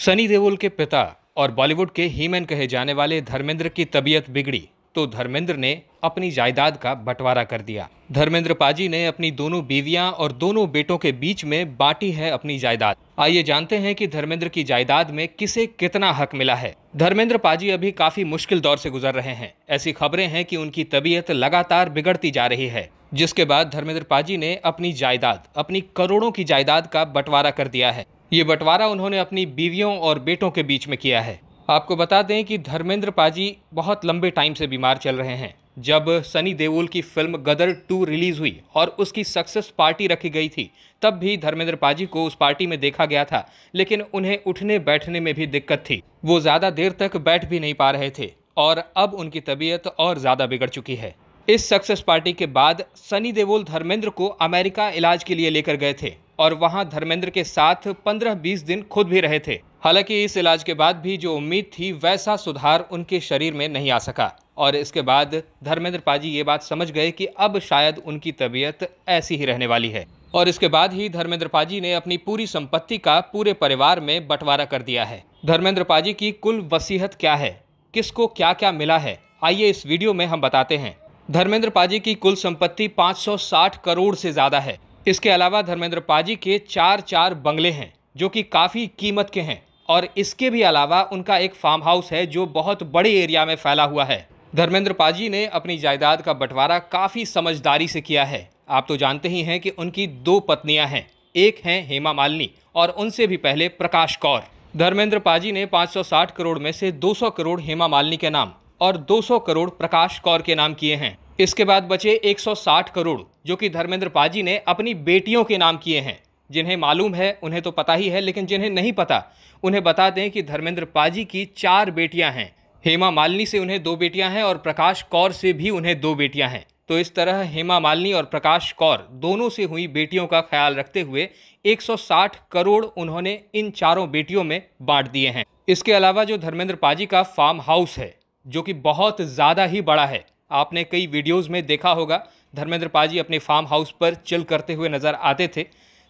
सनी देओल के पिता और बॉलीवुड के हीमैन कहे जाने वाले धर्मेंद्र की तबीयत बिगड़ी तो धर्मेंद्र ने अपनी जायदाद का बंटवारा कर दिया। धर्मेंद्र पाजी ने अपनी दोनों बीवियां और दोनों बेटों के बीच में बांटी है अपनी जायदाद। आइए जानते हैं कि धर्मेंद्र की जायदाद में किसे कितना हक मिला है। धर्मेंद्र पाजी अभी काफी मुश्किल दौर से गुजर रहे हैं। ऐसी खबरें हैं कि उनकी तबीयत लगातार बिगड़ती जा रही है, जिसके बाद धर्मेंद्र पाजी ने अपनी जायदाद, अपनी करोड़ों की जायदाद का बंटवारा कर दिया है। ये बंटवारा उन्होंने अपनी बीवियों और बेटों के बीच में किया है। आपको बता दें कि धर्मेंद्र पाजी बहुत लंबे टाइम से बीमार चल रहे हैं। जब सनी देओल की फिल्म गदर 2 रिलीज हुई और उसकी सक्सेस पार्टी रखी गई थी, तब भी धर्मेंद्र पाजी को उस पार्टी में देखा गया था, लेकिन उन्हें उठने बैठने में भी दिक्कत थी। वो ज्यादा देर तक बैठ भी नहीं पा रहे थे और अब उनकी तबीयत और ज्यादा बिगड़ चुकी है। इस सक्सेस पार्टी के बाद सनी देओल धर्मेंद्र को अमेरिका इलाज के लिए लेकर गए थे और वहां धर्मेंद्र के साथ 15-20 दिन खुद भी रहे थे। हालांकि इस इलाज के बाद भी जो उम्मीद थी वैसा सुधार उनके शरीर में नहीं आ सका और इसके बाद धर्मेंद्र पाजी ये बात समझ गए कि अब शायद उनकी तबीयत ऐसी ही रहने वाली है। और इसके बाद ही धर्मेंद्र पाजी ने अपनी पूरी संपत्ति का पूरे परिवार में बंटवारा कर दिया है। धर्मेंद्र पाजी की कुल वसीयत क्या है, किसको क्या क्या मिला है, आइए इस वीडियो में हम बताते हैं। धर्मेंद्र पाजी की कुल संपत्ति 560 करोड़ से ज्यादा है। इसके अलावा धर्मेंद्र पाजी के 4 बंगले हैं जो कि काफी कीमत के हैं और इसके भी अलावा उनका एक फार्म हाउस है जो बहुत बड़े एरिया में फैला हुआ है। धर्मेंद्र पाजी ने अपनी जायदाद का बंटवारा काफी समझदारी से किया है। आप तो जानते ही हैं कि उनकी 2 पत्नियां हैं, एक हैं हेमा मालिनी और उनसे भी पहले प्रकाश कौर। धर्मेंद्र पाजी ने 560 करोड़ में से 200 करोड़ हेमा मालिनी के नाम और 200 करोड़ प्रकाश कौर के नाम किए हैं। इसके बाद बचे 160 करोड़ जो कि धर्मेंद्र पाजी ने अपनी बेटियों के नाम किए हैं। जिन्हें मालूम है उन्हें तो पता ही है, लेकिन जिन्हें नहीं पता उन्हें बता दें कि धर्मेंद्र पाजी की 4 बेटियां हैं। हेमा मालिनी से उन्हें 2 बेटियां हैं और प्रकाश कौर से भी उन्हें 2 बेटियां हैं। तो इस तरह हेमा मालिनी और प्रकाश कौर दोनों से हुई बेटियों का ख्याल रखते हुए 160 करोड़ उन्होंने इन 4 बेटियों में बांट दिए हैं। इसके अलावा जो धर्मेंद्र पाजी का फार्म हाउस है जो कि बहुत ज़्यादा ही बड़ा है, आपने कई वीडियोस में देखा होगा धर्मेंद्र पाजी अपने फार्म हाउस पर चिल करते हुए नजर आते थे,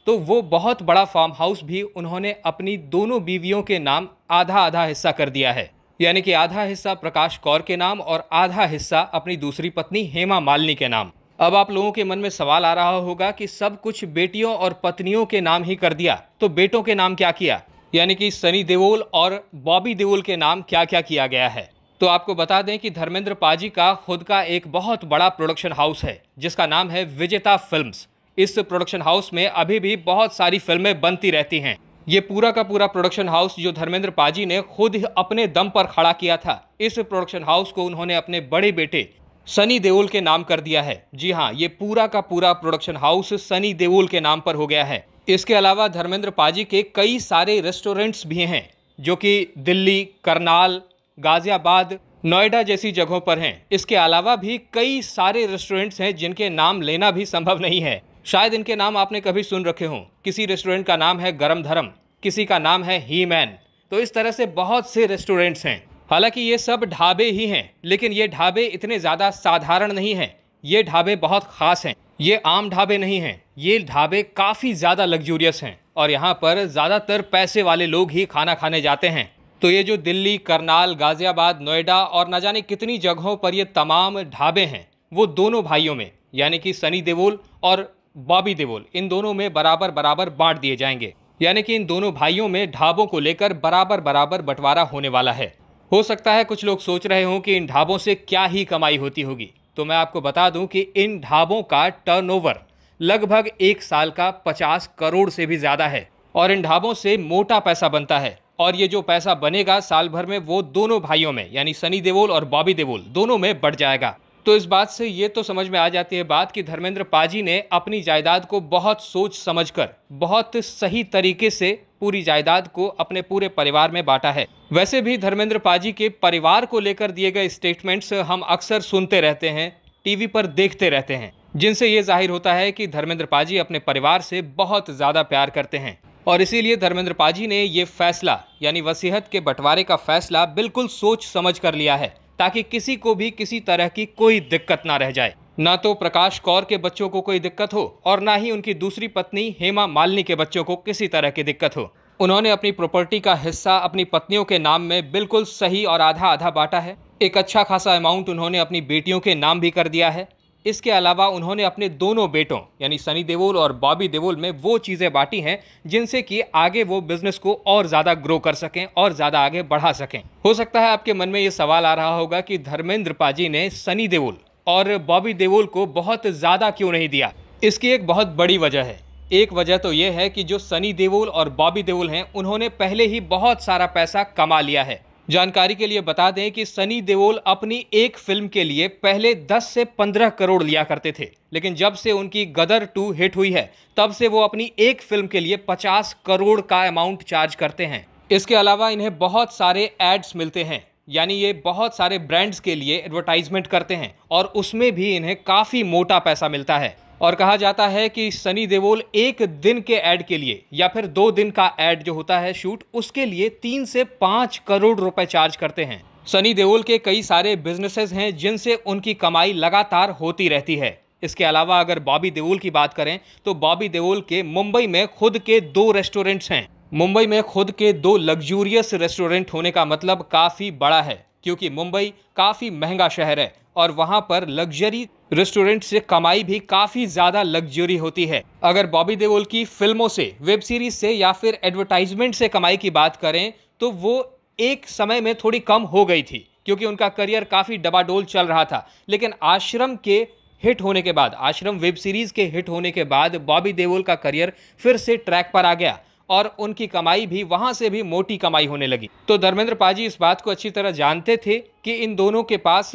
तो वो बहुत बड़ा फार्म हाउस भी उन्होंने अपनी दोनों बीवियों के नाम आधा आधा हिस्सा कर दिया है। यानी कि आधा हिस्सा प्रकाश कौर के नाम और आधा हिस्सा अपनी दूसरी पत्नी हेमा मालिनी के नाम। अब आप लोगों के मन में सवाल आ रहा होगा कि सब कुछ बेटियों और पत्नियों के नाम ही कर दिया, तो बेटों के नाम क्या किया, यानी कि सनी देओल और बॉबी देओल के नाम क्या क्या किया गया है। तो आपको बता दें कि धर्मेंद्र पाजी का खुद का एक बहुत बड़ा प्रोडक्शन हाउस है जिसका नाम है विजेता फिल्म्स। इस प्रोडक्शन हाउस में अभी भी बहुत सारी फिल्में बनती रहती हैं। ये पूरा का पूरा प्रोडक्शन हाउस जो धर्मेंद्र पाजी ने खुद अपने दम पर खड़ा किया था, इस प्रोडक्शन हाउस को उन्होंने अपने बड़े बेटे सनी देओल के नाम कर दिया है। जी हाँ, ये पूरा का पूरा प्रोडक्शन हाउस सनी देओल के नाम पर हो गया है। इसके अलावा धर्मेंद्र पाजी के कई सारे रेस्टोरेंट्स भी हैं जो कि दिल्ली, करनाल, गाजियाबाद, नोएडा जैसी जगहों पर हैं। इसके अलावा भी कई सारे रेस्टोरेंट्स हैं जिनके नाम लेना भी संभव नहीं है। शायद इनके नाम आपने कभी सुन रखे हों। किसी रेस्टोरेंट का नाम है गरम धर्म, किसी का नाम है हीमैन। तो इस तरह से बहुत से रेस्टोरेंट्स हैं। हालांकि ये सब ढाबे ही हैं, लेकिन ये ढाबे इतने ज़्यादा साधारण नहीं हैं। ये ढाबे बहुत ख़ास हैं। ये आम ढाबे नहीं हैं, ये ढाबे काफ़ी ज़्यादा लग्जूरियस हैं और यहाँ पर ज़्यादातर पैसे वाले लोग ही खाना खाने जाते हैं। तो ये जो दिल्ली, करनाल, गाजियाबाद, नोएडा और न जाने कितनी जगहों पर ये तमाम ढाबे हैं, वो दोनों भाइयों में यानी कि सनी देओल और बॉबी देओल, इन दोनों में बराबर बराबर बांट दिए जाएंगे। यानी कि इन दोनों भाइयों में ढाबों को लेकर बराबर बराबर बंटवारा होने वाला है। हो सकता है कुछ लोग सोच रहे हों कि इन ढाबों से क्या ही कमाई होती होगी, तो मैं आपको बता दूं कि इन ढाबों का टर्नओवर लगभग 1 साल का 50 करोड़ से भी ज़्यादा है और इन ढाबों से मोटा पैसा बनता है। और ये जो पैसा बनेगा साल भर में वो दोनों भाइयों में यानी सनी देओल और बॉबी देओल दोनों में बढ़ जाएगा। तो इस बात से ये तो समझ में आ जाती है बात कि धर्मेंद्र पाजी ने अपनी जायदाद को बहुत सोच समझकर, बहुत सही तरीके से पूरी जायदाद को अपने पूरे परिवार में बांटा है। वैसे भी धर्मेंद्र पाजी के परिवार को लेकर दिए गए स्टेटमेंट्स हम अक्सर सुनते रहते हैं, टीवी पर देखते रहते हैं, जिनसे ये जाहिर होता है कि धर्मेंद्र पाजी अपने परिवार से बहुत ज़्यादा प्यार करते हैं। और इसीलिए धर्मेंद्र पाजी ने ये फैसला यानी वसीयत के बंटवारे का फैसला बिल्कुल सोच समझ कर लिया है ताकि किसी को भी किसी तरह की कोई दिक्कत ना रह जाए। ना तो प्रकाश कौर के बच्चों को कोई दिक्कत हो और ना ही उनकी दूसरी पत्नी हेमा मालिनी के बच्चों को किसी तरह की दिक्कत हो। उन्होंने अपनी प्रॉपर्टी का हिस्सा अपनी पत्नियों के नाम में बिल्कुल सही और आधा आधा बांटा है। एक अच्छा खासा अमाउंट उन्होंने अपनी बेटियों के नाम भी कर दिया है। इसके अलावा उन्होंने अपने दोनों बेटों यानी सनी देओल और बॉबी देओल में वो चीज़ें बांटी हैं जिनसे कि आगे वो बिजनेस को और ज़्यादा ग्रो कर सकें और ज़्यादा आगे बढ़ा सकें। हो सकता है आपके मन में ये सवाल आ रहा होगा कि धर्मेंद्र पाजी ने सनी देओल और बॉबी देओल को बहुत ज़्यादा क्यों नहीं दिया। इसकी एक बहुत बड़ी वजह है। एक वजह तो यह है कि जो सनी देओल और बॉबी देओल हैं उन्होंने पहले ही बहुत सारा पैसा कमा लिया है। जानकारी के लिए बता दें कि सनी देओल अपनी एक फिल्म के लिए पहले 10 से 15 करोड़ लिया करते थे, लेकिन जब से उनकी गदर 2 हिट हुई है तब से वो अपनी एक फिल्म के लिए 50 करोड़ का अमाउंट चार्ज करते हैं। इसके अलावा इन्हें बहुत सारे एड्स मिलते हैं, यानी ये बहुत सारे ब्रांड्स के लिए एडवर्टाइजमेंट करते हैं और उसमें भी इन्हें काफ़ी मोटा पैसा मिलता है। और कहा जाता है कि सनी देओल एक दिन के ऐड के लिए या फिर 2 दिन का ऐड जो होता है शूट, उसके लिए 3 से 5 करोड़ रुपए चार्ज करते हैं। सनी देओल के कई सारे बिजनेसेस हैं जिनसे उनकी कमाई लगातार होती रहती है। इसके अलावा अगर बॉबी देओल की बात करें तो बॉबी देओल के मुंबई में खुद के 2 रेस्टोरेंट्स हैं। मुंबई में खुद के 2 लग्जूरियस रेस्टोरेंट होने का मतलब काफ़ी बड़ा है, क्योंकि मुंबई काफ़ी महंगा शहर है और वहाँ पर लग्जरी रेस्टोरेंट से कमाई भी काफ़ी ज़्यादा लग्जरी होती है। अगर बॉबी देओल की फिल्मों से, वेब सीरीज से या फिर एडवर्टाइजमेंट से कमाई की बात करें तो वो एक समय में थोड़ी कम हो गई थी, क्योंकि उनका करियर काफ़ी डबाडोल चल रहा था। लेकिन आश्रम के हिट होने के बाद, आश्रम वेब सीरीज के हिट होने के बाद बॉबी देओल का करियर फिर से ट्रैक पर आ गया और उनकी कमाई भी वहां से भी मोटी कमाई होने लगी। तो धर्मेंद्र पाजी इस बात को अच्छी तरह जानते थे कि इन दोनों के पास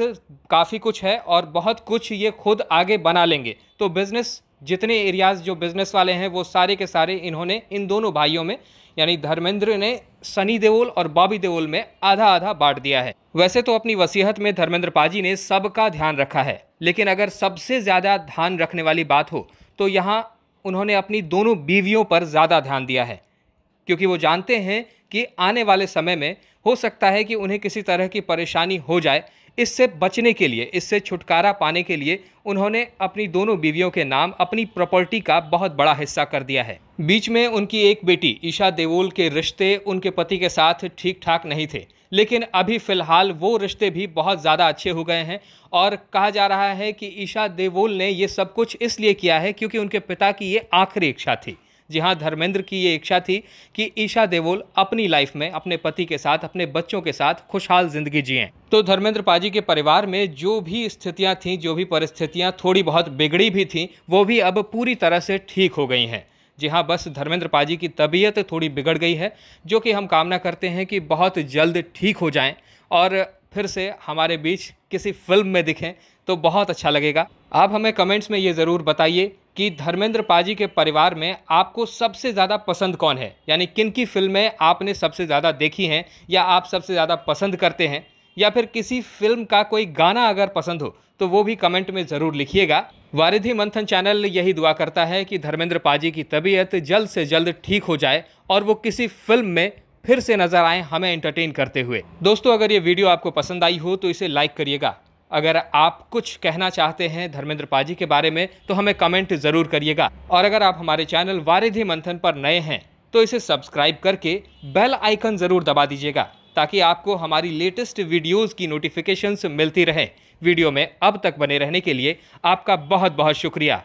काफ़ी कुछ है और बहुत कुछ ये खुद आगे बना लेंगे। तो बिजनेस, जितने एरियाज जो बिजनेस वाले हैं वो सारे के सारे इन्होंने इन दोनों भाइयों में यानी धर्मेंद्र ने सनी देओल और बॉबी देओल में आधा आधा बांट दिया है। वैसे तो अपनी वसीयत में धर्मेंद्र पाजी ने सबका ध्यान रखा है, लेकिन अगर सबसे ज़्यादा ध्यान रखने वाली बात हो तो यहाँ उन्होंने अपनी दोनों बीवियों पर ज़्यादा ध्यान दिया है, क्योंकि वो जानते हैं कि आने वाले समय में हो सकता है कि उन्हें किसी तरह की परेशानी हो जाए। इससे बचने के लिए, इससे छुटकारा पाने के लिए उन्होंने अपनी दोनों बीवियों के नाम अपनी प्रॉपर्टी का बहुत बड़ा हिस्सा कर दिया है। बीच में उनकी एक बेटी ईशा देओल के रिश्ते उनके पति के साथ ठीक ठाक नहीं थे, लेकिन अभी फ़िलहाल वो रिश्ते भी बहुत ज़्यादा अच्छे हो गए हैं और कहा जा रहा है कि ईशा देओल ने ये सब कुछ इसलिए किया है क्योंकि उनके पिता की ये आखिरी इच्छा थी। जी हाँ, धर्मेंद्र की ये इच्छा थी कि ईशा देओल अपनी लाइफ में अपने पति के साथ, अपने बच्चों के साथ खुशहाल जिंदगी जिएं। तो धर्मेंद्र पाजी के परिवार में जो भी स्थितियां थीं, जो भी परिस्थितियां थोड़ी बहुत बिगड़ी भी थीं, वो भी अब पूरी तरह से ठीक हो गई हैं। जी हाँ, बस धर्मेंद्र पाजी की तबीयत थोड़ी बिगड़ गई है, जो कि हम कामना करते हैं कि बहुत जल्द ठीक हो जाएं और फिर से हमारे बीच किसी फिल्म में दिखें तो बहुत अच्छा लगेगा। आप हमें कमेंट्स में ये ज़रूर बताइए कि धर्मेंद्र पाजी के परिवार में आपको सबसे ज़्यादा पसंद कौन है, यानी किन की फिल्में आपने सबसे ज़्यादा देखी हैं या आप सबसे ज़्यादा पसंद करते हैं, या फिर किसी फिल्म का कोई गाना अगर पसंद हो तो वो भी कमेंट में ज़रूर लिखिएगा। वारिधि मंथन चैनल यही दुआ करता है कि धर्मेंद्र पाजी की तबीयत जल्द से जल्द ठीक हो जाए और वो किसी फिल्म में फिर से नजर आए हमें एंटरटेन करते हुए। दोस्तों, अगर ये वीडियो आपको पसंद आई हो तो इसे लाइक करिएगा। अगर आप कुछ कहना चाहते हैं धर्मेंद्र पाजी के बारे में तो हमें कमेंट ज़रूर करिएगा। और अगर आप हमारे चैनल वारिधि मंथन पर नए हैं तो इसे सब्सक्राइब करके बेल आइकन ज़रूर दबा दीजिएगा, ताकि आपको हमारी लेटेस्ट वीडियोज़ की नोटिफिकेशंस मिलती रहे। वीडियो में अब तक बने रहने के लिए आपका बहुत बहुत शुक्रिया।